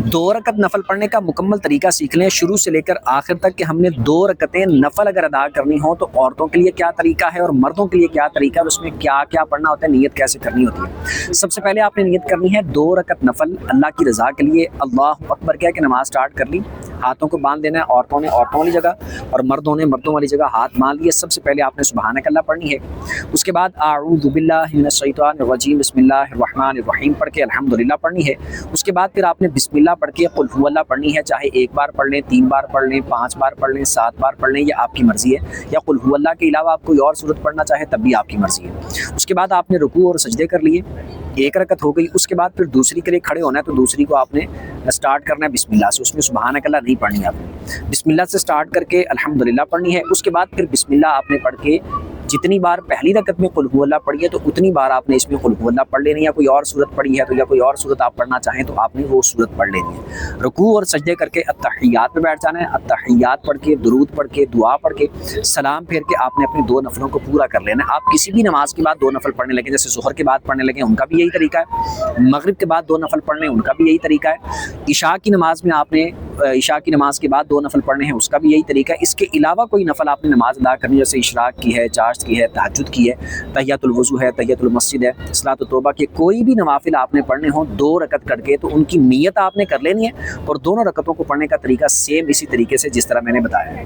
دو رکعت نفل پڑھنے کا مکمل طریقہ سیکھ لیں شروع سے لے کر آخر تک کہ ہم نے 2 رکعتیں نفل اگر ادا کرنی ہوں تو عورتوں کے لیے کیا طریقہ ہے اور مردوں کے لیے کیا طریقہ ہے، اور اس میں کیا کیا پڑھنا ہوتا ہے، نیت کیسے کرنی ہوتی ہے۔ سب سے پہلے آپ نے نیت کرنی ہے 2 رکعت نفل اللہ کی رضا کے لیے۔ اللہ اکبر کہہ کے نماز سٹارٹ کر لی، ہاتھوں کو باندھ دینا ہے، عورتوں نے عورتوں والی جگہ اور مردوں نے مردوں والی جگہ ہاتھ باندھ لیے۔ سب سے پہلے آپ نے سبحانک اللہ پڑھنی ہے، اس کے بعد اعوذ باللہ من الشیطان الرجیم بسم اللہ الرحمن الرحیم پڑھ کے الحمدللہ پڑھنی ہے۔ اس کے بعد پھر آپ نے بسم اللہ پڑھ کے قل هو اللہ پڑھنی ہے، چاہے 1 بار پڑھ لیں، 3 بار پڑھ لیں، 5 بار پڑھ لیں، 7 بار پڑھ لیں، یہ آپ کی مرضی ہے، یا قل هو اللہ کے علاوہ آپ کوئی اور سورت پڑھنا چاہے تب بھی آپ کی مرضی ہے۔ اس کے بعد آپ نے رکوع اور سجدے کر لیے، 1 رکعت ہو گئی۔ اس کے بعد پھر دوسری کے لیے کھڑے ہونا ہے تو دوسری کو آپ نے سٹارٹ کرنا ہے بسم اللہ سے، اس میں سبحانک اللہ نہیں پڑھنی ہے آپ نے، بسم اللہ سے سٹارٹ کر کے الحمدللہ پڑھنی ہے۔ اس کے بعد پھر بسم اللہ آپ نے پڑھ کے جتنی بار پہلی رکعت میں قل هو اللہ پڑھی ہے تو اتنی بار آپ نے اس میں قل هو اللہ پڑھ لینی ہے، یا کوئی اور سورت پڑھی ہے تو یا کوئی اور سورت آپ پڑھنا چاہیں تو آپ نے وہ سورت پڑھ لینی ہے۔ رکوع اور سجدے کر کے التحیات پہ بیٹھ جانا ہے، التحیات پڑھ کے درود پڑھ کے دعا پڑھ کے سلام پھیر کے آپ نے اپنے 2 نفلوں کو پورا کر لینا ہے۔ آپ کسی بھی نماز کے بعد 2 نفل پڑھنے لگیں، جیسے ظہر کے بعد پڑھنے لگیں ان کا بھی یہی طریقہ ہے، مغرب کے بعد 2 نفل پڑھنے ان کا بھی یہی طریقہ ہے، عشاء کی نماز میں آپ نے عشاء کی نماز کے بعد 2 نفل پڑھنے ہیں اس کا بھی یہی طریقہ ہے۔ اس کے علاوہ کوئی نفل آپ نے نماز ادا کرنی جیسے اشراق کی ہے، چاشت کی ہے، تہجد کی ہے، تحیۃ الوضو ہے، تحیۃ المسجد ہے، صلاۃ التوبہ کے کوئی بھی نوافل آپ نے پڑھنے ہوں 2 رکعت کر کے تو ان کی نیت آپ نے کر لینی ہے، اور دونوں رکعتوں کو پڑھنے کا طریقہ سیم اسی طریقے سے جس طرح میں نے بتایا ہے۔